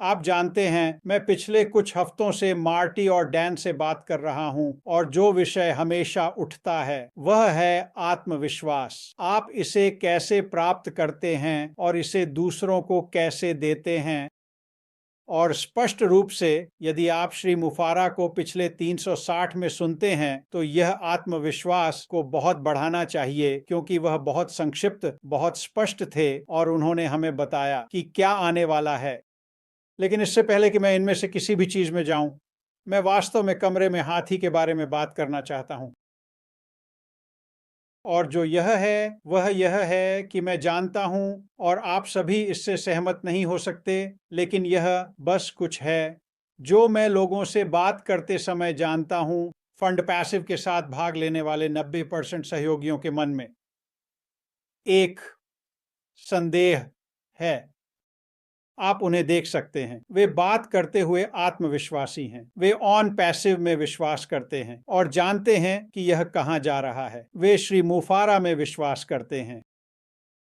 आप जानते हैं, मैं पिछले कुछ हफ्तों से मार्टी और डैन से बात कर रहा हूं और जो विषय हमेशा उठता है वह है आत्मविश्वास। आप इसे कैसे प्राप्त करते हैं और इसे दूसरों को कैसे देते हैं। और स्पष्ट रूप से यदि आप श्री मुफारा को पिछले 360 में सुनते हैं तो यह आत्मविश्वास को बहुत बढ़ाना चाहिए, क्योंकि वह बहुत संक्षिप्त, बहुत स्पष्ट थे और उन्होंने हमें बताया कि क्या आने वाला है। लेकिन इससे पहले कि मैं इनमें से किसी भी चीज में जाऊं, मैं वास्तव में कमरे में हाथी के बारे में बात करना चाहता हूं। और जो यह है वह यह है कि मैं जानता हूं और आप सभी इससे सहमत नहीं हो सकते, लेकिन यह बस कुछ है जो मैं लोगों से बात करते समय जानता हूं, फंड पैसिव के साथ भाग लेने वाले 90% सहयोगियों के मन में एक संदेह है। आप उन्हें देख सकते हैं, वे बात करते हुए आत्मविश्वासी हैं। वे ऑन पैसिव में विश्वास करते हैं और जानते हैं कि यह कहां जा रहा है। वे श्री मुफारा में विश्वास करते हैं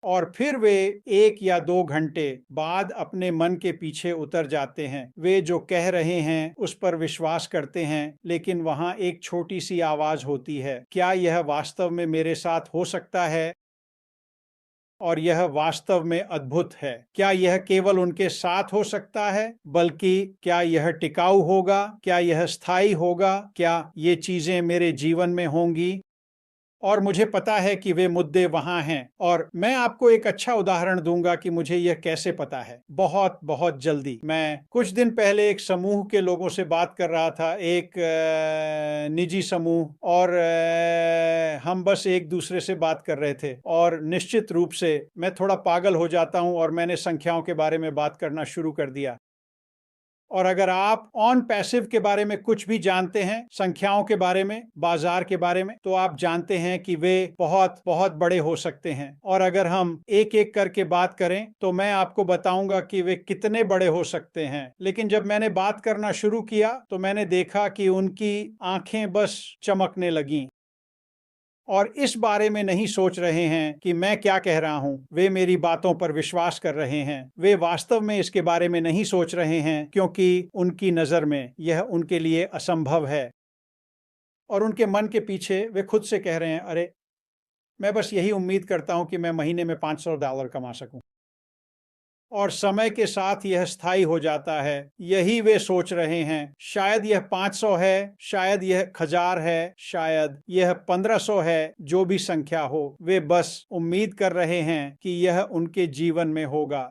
और फिर वे 1 या 2 घंटे बाद अपने मन के पीछे उतर जाते हैं। वे जो कह रहे हैं उस पर विश्वास करते हैं, लेकिन वहां एक छोटी सी आवाज होती है, क्या यह वास्तव में मेरे साथ हो सकता है? और यह वास्तव में अद्भुत है। क्या यह केवल उनके साथ हो सकता है, बल्कि क्या यह टिकाऊ होगा? क्या यह स्थायी होगा? क्या ये चीजें मेरे जीवन में होंगी? और मुझे पता है कि वे मुद्दे वहां हैं, और मैं आपको एक अच्छा उदाहरण दूंगा कि मुझे यह कैसे पता है। बहुत बहुत जल्दी, मैं कुछ दिन पहले एक समूह के लोगों से बात कर रहा था, एक निजी समूह, और हम बस एक दूसरे से बात कर रहे थे। और निश्चित रूप से मैं थोड़ा पागल हो जाता हूं और मैंने संख्याओं के बारे में बात करना शुरू कर दिया। और अगर आप ऑन पैसिव के बारे में कुछ भी जानते हैं, संख्याओं के बारे में, बाजार के बारे में, तो आप जानते हैं कि वे बहुत बहुत बड़े हो सकते हैं। और अगर हम एक एक करके बात करें तो मैं आपको बताऊंगा कि वे कितने बड़े हो सकते हैं। लेकिन जब मैंने बात करना शुरू किया तो मैंने देखा कि उनकी आंखें बस चमकने लगीं और इस बारे में नहीं सोच रहे हैं कि मैं क्या कह रहा हूं। वे मेरी बातों पर विश्वास कर रहे हैं। वे वास्तव में इसके बारे में नहीं सोच रहे हैं, क्योंकि उनकी नजर में यह उनके लिए असंभव है। और उनके मन के पीछे वे खुद से कह रहे हैं, अरे, मैं बस यही उम्मीद करता हूं कि मैं महीने में $500 कमा सकूं। और समय के साथ यह स्थायी हो जाता है। यही वे सोच रहे हैं। शायद यह 500 है, शायद यह 1000 है, शायद यह 1500 है, जो भी संख्या हो, वे बस उम्मीद कर रहे हैं कि यह उनके जीवन में होगा।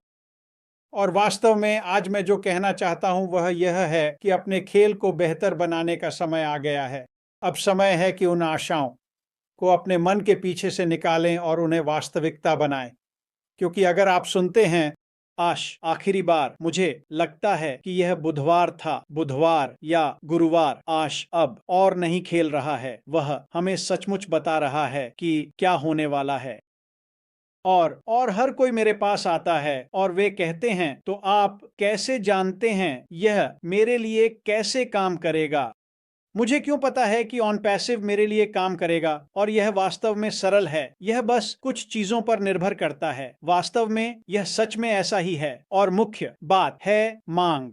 और वास्तव में आज मैं जो कहना चाहता हूं वह यह है कि अपने खेल को बेहतर बनाने का समय आ गया है। अब समय है कि उन आशाओं को अपने मन के पीछे से निकालें और उन्हें वास्तविकता बनाएं। क्योंकि अगर आप सुनते हैं, आश, आखिरी बार मुझे लगता है कि यह बुधवार था, बुधवार या गुरुवार, आश अब और नहीं खेल रहा है, वह हमें सचमुच बता रहा है कि क्या होने वाला है। और हर कोई मेरे पास आता है और वे कहते हैं, तो आप कैसे जानते हैं यह मेरे लिए कैसे काम करेगा? मुझे क्यों पता है कि ऑन पैसिव मेरे लिए काम करेगा? और यह वास्तव में सरल है। यह बस कुछ चीजों पर निर्भर करता है। वास्तव में यह सच में ऐसा ही है। और मुख्य बात है मांग।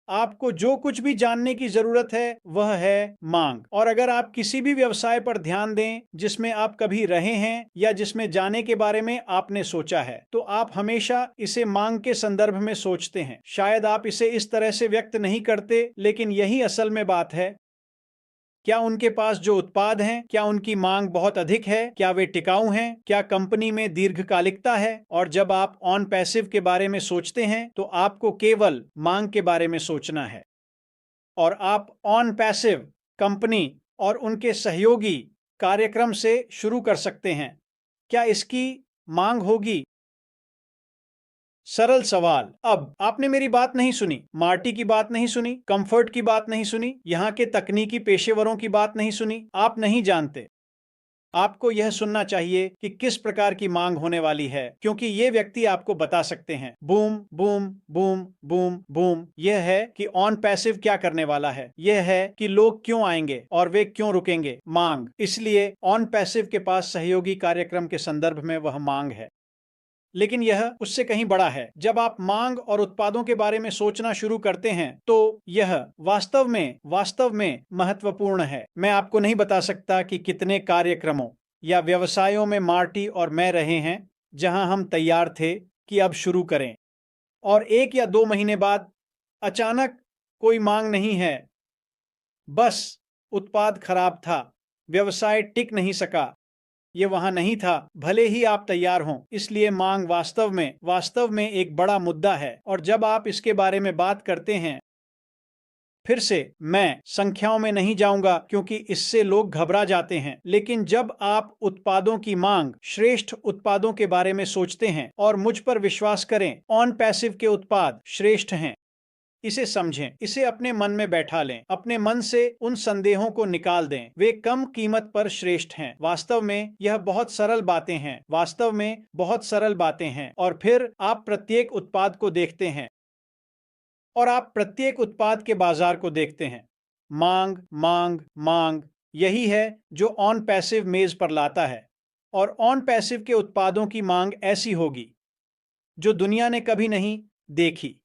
आपको जो कुछ भी जानने की जरूरत है वह है मांग। और अगर आप किसी भी व्यवसाय पर ध्यान दें जिसमें आप कभी रहे हैं या जिसमें जाने के बारे में आपने सोचा है, तो आप हमेशा इसे मांग के संदर्भ में सोचते हैं। शायद आप इसे इस तरह से व्यक्त नहीं करते, लेकिन यही असल में बात है। क्या उनके पास जो उत्पाद हैं, क्या उनकी मांग बहुत अधिक है? क्या वे टिकाऊ हैं? क्या कंपनी में दीर्घकालिकता है? और जब आप ऑन पैसिव के बारे में सोचते हैं तो आपको केवल मांग के बारे में सोचना है। और आप ऑन पैसिव कंपनी और उनके सहयोगी कार्यक्रम से शुरू कर सकते हैं। क्या इसकी मांग होगी? सरल सवाल। अब आपने मेरी बात नहीं सुनी, मार्टी की बात नहीं सुनी, कंफर्ट की बात नहीं सुनी, यहाँ के तकनीकी पेशेवरों की बात नहीं सुनी। आप नहीं जानते। आपको यह सुनना चाहिए कि किस प्रकार की मांग होने वाली है, क्योंकि ये व्यक्ति आपको बता सकते हैं। Boom boom boom boom boom. यह है कि ऑन पैसिव क्या करने वाला है। यह है कि लोग क्यों आएंगे और वे क्यों रुकेंगे। मांग। इसलिए ऑन पैसिव के पास सहयोगी कार्यक्रम के संदर्भ में वह मांग है। लेकिन यह उससे कहीं बड़ा है। जब आप मांग और उत्पादों के बारे में सोचना शुरू करते हैं तो यह वास्तव में महत्वपूर्ण है। मैं आपको नहीं बता सकता कि कितने कार्यक्रमों या व्यवसायों में मार्टी और मैं रहे हैं जहां हम तैयार थे कि अब शुरू करें, और 1 या 2 महीने बाद अचानक कोई मांग नहीं है। बस उत्पाद खराब था, व्यवसाय टिक नहीं सका, ये वहां नहीं था, भले ही आप तैयार हों। इसलिए मांग वास्तव में एक बड़ा मुद्दा है। और जब आप इसके बारे में बात करते हैं, फिर से मैं संख्याओं में नहीं जाऊंगा क्योंकि इससे लोग घबरा जाते हैं, लेकिन जब आप उत्पादों की मांग, श्रेष्ठ उत्पादों के बारे में सोचते हैं, और मुझ पर विश्वास करें, ऑन पैसिव के उत्पाद श्रेष्ठ हैं। इसे समझें, इसे अपने मन में बैठा लें, अपने मन से उन संदेहों को निकाल दें। वे कम कीमत पर श्रेष्ठ हैं। वास्तव में यह बहुत सरल बातें हैं, वास्तव में बहुत सरल बातें हैं। और फिर आप प्रत्येक उत्पाद को देखते हैं और आप प्रत्येक उत्पाद के बाजार को देखते हैं। मांग, मांग, मांग, यही है जो ऑन पैसिव मेज पर लाता है। और ऑन पैसिव के उत्पादों की मांग ऐसी होगी जो दुनिया ने कभी नहीं देखी।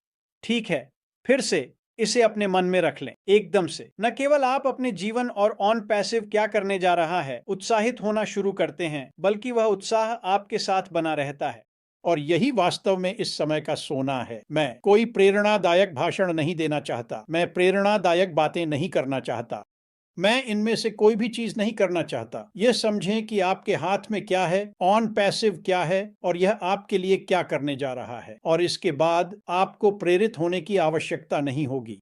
ठीक है, फिर से इसे अपने मन में रख लें, एकदम से। न केवल आप अपने जीवन और ऑन पैसिव क्या करने जा रहा है उत्साहित होना शुरू करते हैं, बल्कि वह उत्साह आपके साथ बना रहता है। और यही वास्तव में इस समय का सोना है। मैं कोई प्रेरणादायक भाषण नहीं देना चाहता, मैं प्रेरणादायक बातें नहीं करना चाहता, मैं इनमें से कोई भी चीज नहीं करना चाहता। यह समझें कि आपके हाथ में क्या है, ऑन पैसिव क्या है, और यह आपके लिए क्या करने जा रहा है। और इसके बाद आपको प्रेरित होने की आवश्यकता नहीं होगी।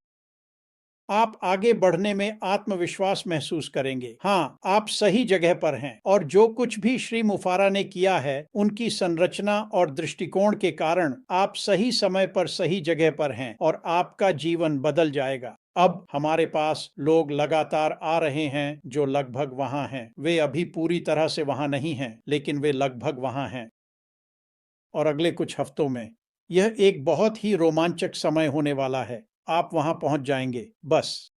आप आगे बढ़ने में आत्मविश्वास महसूस करेंगे। हाँ, आप सही जगह पर हैं, और जो कुछ भी श्री मुफारा ने किया है, उनकी संरचना और दृष्टिकोण के कारण आप सही समय पर सही जगह पर हैं, और आपका जीवन बदल जाएगा। अब हमारे पास लोग लगातार आ रहे हैं जो लगभग वहां हैं। वे अभी पूरी तरह से वहां नहीं हैं, लेकिन वे लगभग वहां हैं। और अगले कुछ हफ्तों में यह एक बहुत ही रोमांचक समय होने वाला है। आप वहां पहुंच जाएंगे, बस।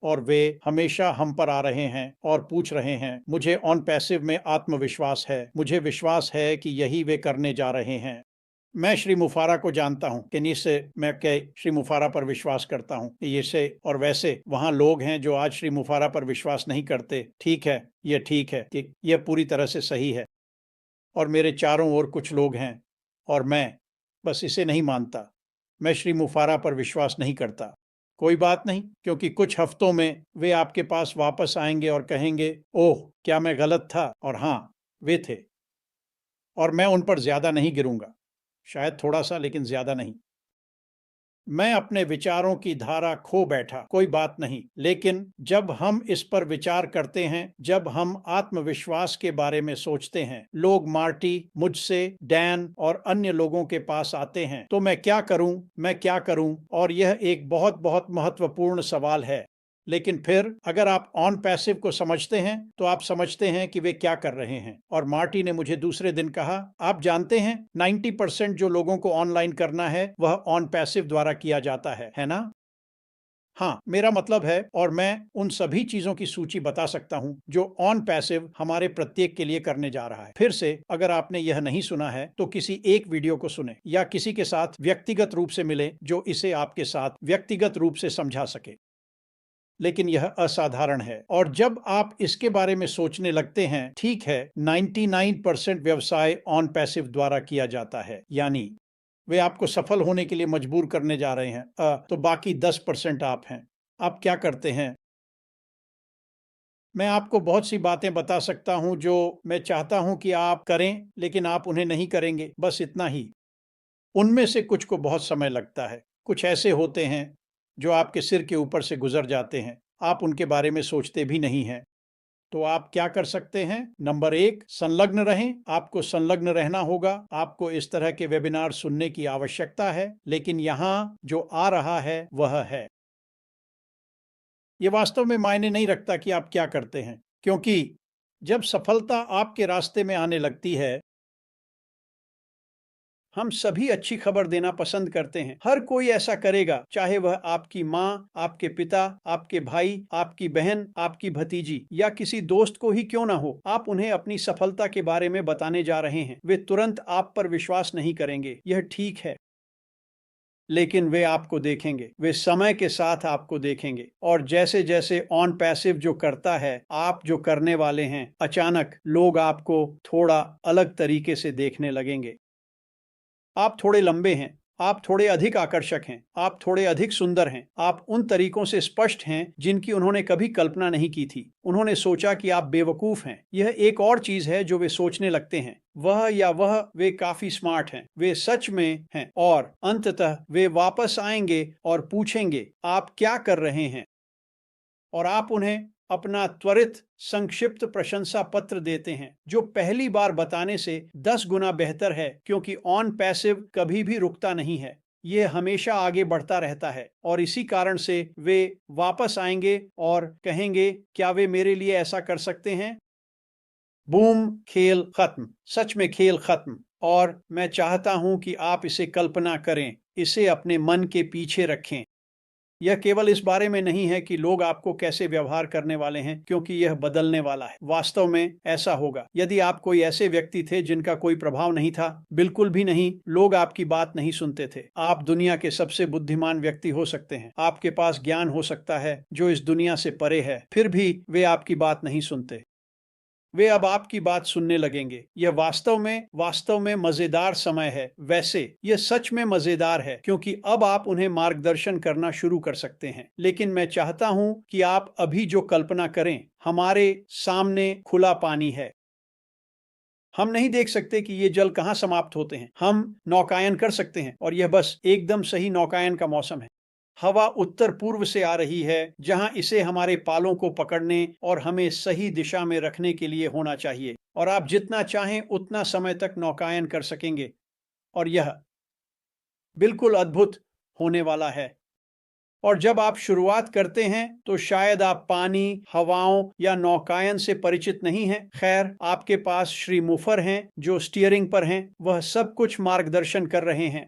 और वे हमेशा हम पर आ रहे हैं और पूछ रहे हैं, मुझे ऑन पैसिव में आत्मविश्वास है, मुझे विश्वास है कि यही वे करने जा रहे हैं। मैं श्री मुफारा को जानता हूँ कि निश्चय मैं के श्री मुफारा पर विश्वास करता हूँ कि ये से और वैसे वहाँ लोग हैं जो आज श्री मुफारा पर विश्वास नहीं करते। ठीक है, ये ठीक है कि यह पूरी तरह से सही है। और मेरे चारों ओर कुछ लोग हैं और मैं बस इसे नहीं मानता। मैं श्री मुफारा पर विश्वास नहीं करता। कोई बात नहीं, क्योंकि कुछ हफ्तों में वे आपके पास वापस आएंगे और कहेंगे, ओह क्या मैं गलत था। और हाँ, वे थे। और मैं उन पर ज्यादा नहीं गिरूंगा, शायद थोड़ा सा, लेकिन ज्यादा नहीं। मैं अपने विचारों की धारा खो बैठा, कोई बात नहीं। लेकिन जब हम इस पर विचार करते हैं, जब हम आत्मविश्वास के बारे में सोचते हैं, लोग मार्टी, मुझसे, डैन और अन्य लोगों के पास आते हैं, तो मैं क्या करूं, मैं क्या करूं। और यह एक बहुत बहुत महत्वपूर्ण सवाल है। लेकिन फिर अगर आप ऑन पैसिव को समझते हैं तो आप समझते हैं कि वे क्या कर रहे हैं। और मार्टी ने मुझे दूसरे दिन कहा, आप जानते हैं 90% जो लोगों को ऑनलाइन करना है वह ऑन पैसिव द्वारा किया जाता है ना? हाँ, मेरा मतलब है, और मैं उन सभी चीजों की सूची बता सकता हूं जो ऑन पैसिव हमारे प्रत्येक के लिए करने जा रहा है। फिर से, अगर आपने यह नहीं सुना है तो किसी एक वीडियो को सुने या किसी के साथ व्यक्तिगत रूप से मिले जो इसे आपके साथ व्यक्तिगत रूप से समझा सके। लेकिन यह असाधारण है। और जब आप इसके बारे में सोचने लगते हैं, ठीक है, 99% व्यवसाय ऑन पैसिव द्वारा किया जाता है, यानी वे आपको सफल होने के लिए मजबूर करने जा रहे हैं। तो बाकी 10% आप हैं। आप क्या करते हैं? मैं आपको बहुत सी बातें बता सकता हूं जो मैं चाहता हूं कि आप करें, लेकिन आप उन्हें नहीं करेंगे, बस इतना ही। उनमें से कुछ को बहुत समय लगता है। कुछ ऐसे होते हैं जो आपके सिर के ऊपर से गुजर जाते हैं, आप उनके बारे में सोचते भी नहीं हैं। तो आप क्या कर सकते हैं? नंबर 1, संलग्न रहें। आपको संलग्न रहना होगा। आपको इस तरह के वेबिनार सुनने की आवश्यकता है। लेकिन यहाँ जो आ रहा है वह है, ये वास्तव में मायने नहीं रखता कि आप क्या करते हैं, क्योंकि जब सफलता आपके रास्ते में आने लगती है हम सभी अच्छी खबर देना पसंद करते हैं। हर कोई ऐसा करेगा, चाहे वह आपकी माँ, आपके पिता, आपके भाई, आपकी बहन, आपकी भतीजी या किसी दोस्त को ही क्यों ना हो। आप उन्हें अपनी सफलता के बारे में बताने जा रहे हैं। वे तुरंत आप पर विश्वास नहीं करेंगे, यह ठीक है, लेकिन वे आपको देखेंगे। वे समय के साथ आपको देखेंगे और जैसे जैसे ऑन पैसिव जो करता है, आप जो करने वाले हैं, अचानक लोग आपको थोड़ा अलग तरीके से देखने लगेंगे। आप थोड़े लंबे हैं, आप थोड़े अधिक आकर्षक हैं, आप थोड़े अधिक सुंदर हैं, आप उन तरीकों से स्पष्ट हैं जिनकी उन्होंने कभी कल्पना नहीं की थी। उन्होंने सोचा कि आप बेवकूफ हैं। यह एक और चीज है जो वे सोचने लगते हैं। वह या वह वे काफी स्मार्ट हैं, वे सच में हैं, और अंततः वे वापस आएंगे और पूछेंगे आप क्या कर रहे हैं, और आप उन्हें अपना त्वरित संक्षिप्त प्रशंसा पत्र देते हैं, जो पहली बार बताने से 10 गुना बेहतर है, क्योंकि ऑन पैसिव कभी भी रुकता नहीं है। यह हमेशा आगे बढ़ता रहता है और इसी कारण से वे वापस आएंगे और कहेंगे क्या वे मेरे लिए ऐसा कर सकते हैं। बूम, खेल खत्म। सच में खेल खत्म। और मैं चाहता हूं कि आप इसे कल्पना करें, इसे अपने मन के पीछे रखें। यह केवल इस बारे में नहीं है कि लोग आपको कैसे व्यवहार करने वाले हैं, क्योंकि यह बदलने वाला है। वास्तव में ऐसा होगा। यदि आप कोई ऐसे व्यक्ति थे जिनका कोई प्रभाव नहीं था, बिल्कुल भी नहीं, लोग आपकी बात नहीं सुनते थे, आप दुनिया के सबसे बुद्धिमान व्यक्ति हो सकते हैं, आपके पास ज्ञान हो सकता है जो इस दुनिया से परे है, फिर भी वे आपकी बात नहीं सुनते। वे अब आपकी बात सुनने लगेंगे। यह वास्तव में मजेदार समय है। वैसे यह सच में मजेदार है, क्योंकि अब आप उन्हें मार्गदर्शन करना शुरू कर सकते हैं। लेकिन मैं चाहता हूं कि आप अभी जो कल्पना करें, हमारे सामने खुला पानी है। हम नहीं देख सकते कि ये जल कहाँ समाप्त होते हैं। हम नौकायन कर सकते हैं और यह बस एकदम सही नौकायन का मौसम है। हवा उत्तर पूर्व से आ रही है, जहां इसे हमारे पालों को पकड़ने और हमें सही दिशा में रखने के लिए होना चाहिए, और आप जितना चाहें उतना समय तक नौकायन कर सकेंगे। और यह बिल्कुल अद्भुत होने वाला है। और जब आप शुरुआत करते हैं तो शायद आप पानी, हवाओं या नौकायन से परिचित नहीं हैं। खैर, आपके पास श्री मुफर हैं जो स्टीयरिंग पर हैं। वह सब कुछ मार्गदर्शन कर रहे हैं।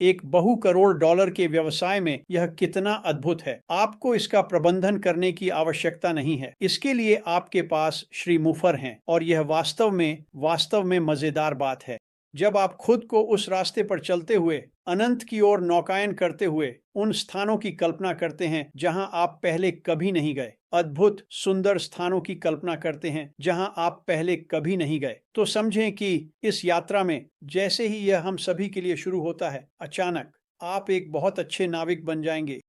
एक बहु करोड़ डॉलर के व्यवसाय में यह कितना अद्भुत है। आपको इसका प्रबंधन करने की आवश्यकता नहीं है। इसके लिए आपके पास श्री मुफर हैं, और यह वास्तव में मजेदार बात है। जब आप खुद को उस रास्ते पर चलते हुए अनंत की ओर नौकायन करते हुए उन स्थानों की कल्पना करते हैं जहां आप पहले कभी नहीं गए, अद्भुत सुंदर स्थानों की कल्पना करते हैं जहां आप पहले कभी नहीं गए, तो समझें कि इस यात्रा में जैसे ही यह हम सभी के लिए शुरू होता है, अचानक आप एक बहुत अच्छे नाविक बन जाएंगे।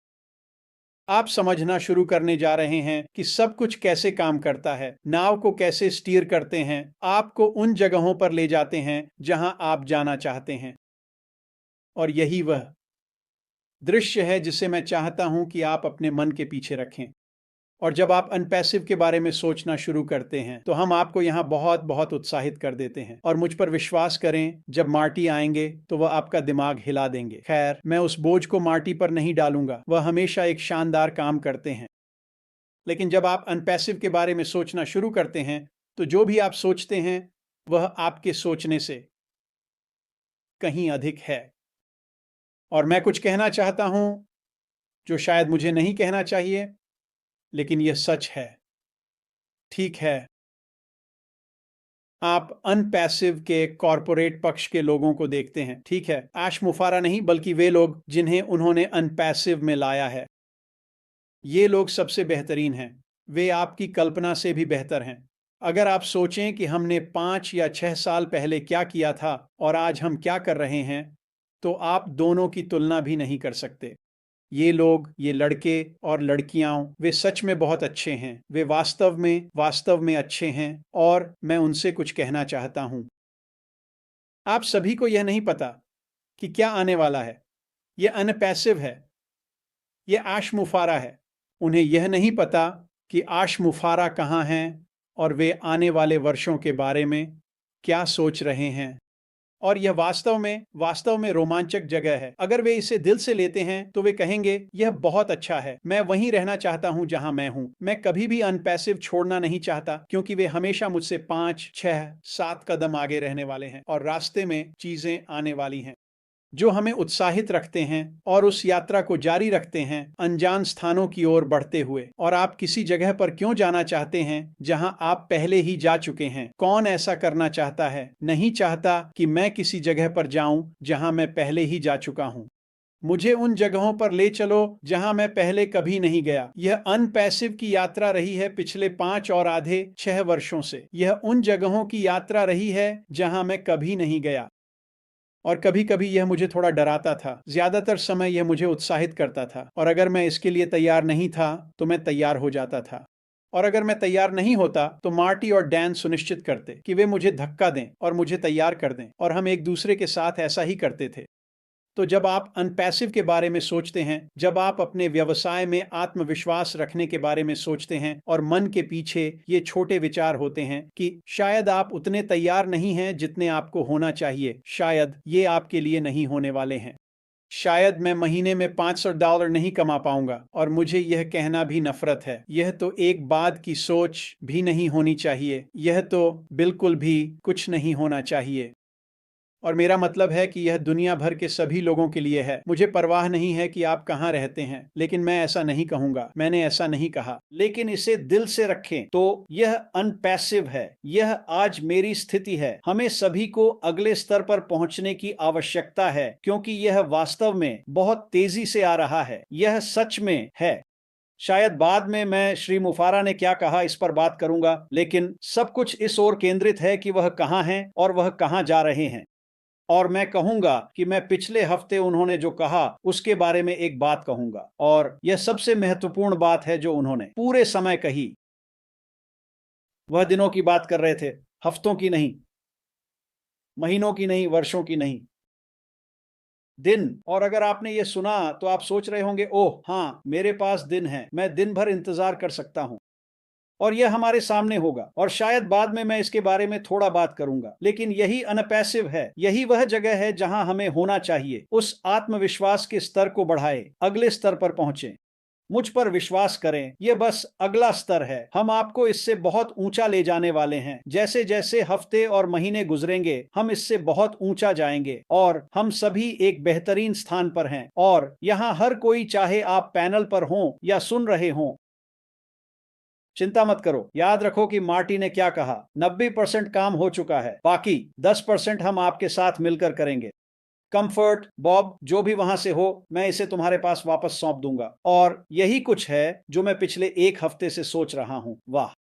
आप समझना शुरू करने जा रहे हैं कि सब कुछ कैसे काम करता है, नाव को कैसे स्टीयर करते हैं, आपको उन जगहों पर ले जाते हैं जहां आप जाना चाहते हैं। और यही वह दृश्य है जिसे मैं चाहता हूं कि आप अपने मन के पीछे रखें। और जब आप अनपैसिव के बारे में सोचना शुरू करते हैं तो हम आपको यहाँ बहुत बहुत उत्साहित कर देते हैं, और मुझ पर विश्वास करें, जब मार्टी आएंगे तो वह आपका दिमाग हिला देंगे। खैर, मैं उस बोझ को मार्टी पर नहीं डालूंगा, वह हमेशा एक शानदार काम करते हैं। लेकिन जब आप अनपैसिव के बारे में सोचना शुरू करते हैं तो जो भी आप सोचते हैं वह आपके सोचने से कहीं अधिक है। और मैं कुछ कहना चाहता हूं जो शायद मुझे नहीं कहना चाहिए, लेकिन यह सच है। ठीक है, आप अनपैसिव के कॉरपोरेट पक्ष के लोगों को देखते हैं। ठीक है, आश मुफारा नहीं, बल्कि वे लोग जिन्हें उन्होंने अनपैसिव में लाया है। ये लोग सबसे बेहतरीन हैं। वे आपकी कल्पना से भी बेहतर हैं। अगर आप सोचें कि हमने 5 या 6 साल पहले क्या किया था और आज हम क्या कर रहे हैं, तो आप दोनों की तुलना भी नहीं कर सकते। ये लोग, ये लड़के और लड़कियां, वे सच में बहुत अच्छे हैं। वे वास्तव में अच्छे हैं, और मैं उनसे कुछ कहना चाहता हूं। आप सभी को यह नहीं पता कि क्या आने वाला है। यह अनपैसिव है, यह आशमुफारा है। उन्हें यह नहीं पता कि आशमुफारा कहाँ हैं और वे आने वाले वर्षों के बारे में क्या सोच रहे हैं। और यह वास्तव में रोमांचक जगह है। अगर वे इसे दिल से लेते हैं तो वे कहेंगे यह बहुत अच्छा है, मैं वहीं रहना चाहता हूं जहां मैं हूं। मैं कभी भी अनपैसिव छोड़ना नहीं चाहता, क्योंकि वे हमेशा मुझसे 5, 6, 7 कदम आगे रहने वाले हैं और रास्ते में चीजें आने वाली हैं जो हमें उत्साहित रखते हैं और उस यात्रा को जारी रखते हैं अनजान स्थानों की ओर बढ़ते हुए। और आप किसी जगह पर क्यों जाना चाहते हैं जहां आप पहले ही जा चुके हैं? कौन ऐसा करना चाहता है? नहीं चाहता कि मैं किसी जगह पर जाऊं जहां मैं पहले ही जा चुका हूं। मुझे उन जगहों पर ले चलो जहां मैं पहले कभी नहीं गया। यह अनपैसिव की यात्रा रही है पिछले 5 और आधे 6 वर्षों से। यह उन जगहों की यात्रा रही है जहां मैं कभी नहीं गया। और कभी-कभी यह मुझे थोड़ा डराता था। ज़्यादातर समय यह मुझे उत्साहित करता था और अगर मैं इसके लिए तैयार नहीं था, तो मैं तैयार हो जाता था। और अगर मैं तैयार नहीं होता, तो मार्टी और डैन सुनिश्चित करते कि वे मुझे धक्का दें और मुझे तैयार कर दें और हम एक दूसरे के साथ ऐसा ही करते थे। तो जब आप अनपैसिव के बारे में सोचते हैं, जब आप अपने व्यवसाय में आत्मविश्वास रखने के बारे में सोचते हैं और मन के पीछे ये छोटे विचार होते हैं कि शायद आप उतने तैयार नहीं हैं जितने आपको होना चाहिए, शायद ये आपके लिए नहीं होने वाले हैं, शायद मैं महीने में $500 नहीं कमा पाऊंगा, और मुझे यह कहना भी नफरत है, यह तो एक बाद की सोच भी नहीं होनी चाहिए, यह तो बिल्कुल भी कुछ नहीं होना चाहिए। और मेरा मतलब है कि यह दुनिया भर के सभी लोगों के लिए है। मुझे परवाह नहीं है कि आप कहाँ रहते हैं, लेकिन मैं ऐसा नहीं कहूंगा, मैंने ऐसा नहीं कहा। लेकिन इसे दिल से रखें तो यह अनपैसिव है, यह आज मेरी स्थिति है। हमें सभी को अगले स्तर पर पहुंचने की आवश्यकता है, क्योंकि यह वास्तव में बहुत तेजी से आ रहा है। यह सच में है। शायद बाद में मैं श्री मुफारा ने क्या कहा इस पर बात करूंगा, लेकिन सब कुछ इस ओर केंद्रित है कि वह कहाँ हैं और वह कहाँ जा रहे हैं। और मैं कहूंगा कि मैं पिछले हफ्ते उन्होंने जो कहा उसके बारे में एक बात कहूंगा, और यह सबसे महत्वपूर्ण बात है जो उन्होंने पूरे समय कही। वह दिनों की बात कर रहे थे, हफ्तों की नहीं, महीनों की नहीं, वर्षों की नहीं, दिन। और अगर आपने ये सुना तो आप सोच रहे होंगे, ओह हाँ, मेरे पास दिन है, मैं दिन भर इंतजार कर सकता हूं। और यह हमारे सामने होगा, और शायद बाद में मैं इसके बारे में थोड़ा बात करूंगा। लेकिन यही अनपैसिव है, यही वह जगह है जहां हमें होना चाहिए। उस आत्मविश्वास के स्तर को बढ़ाएं, अगले स्तर पर पहुंचें। मुझ पर विश्वास करें, यह बस अगला स्तर है। हम आपको इससे बहुत ऊंचा ले जाने वाले हैं। जैसे जैसे हफ्ते और महीने गुजरेंगे, हम इससे बहुत ऊंचा जाएंगे और हम सभी एक बेहतरीन स्थान पर हैं। और यहाँ हर कोई, चाहे आप पैनल पर हों या सुन रहे हों, चिंता मत करो। याद रखो कि मार्टी ने क्या कहा, 90% काम हो चुका है, बाकी 10% हम आपके साथ मिलकर करेंगे। कंफर्ट, बॉब, जो भी वहां से हो, मैं इसे तुम्हारे पास वापस सौंप दूंगा। और यही कुछ है जो मैं पिछले 1 हफ्ते से सोच रहा हूं। वाह।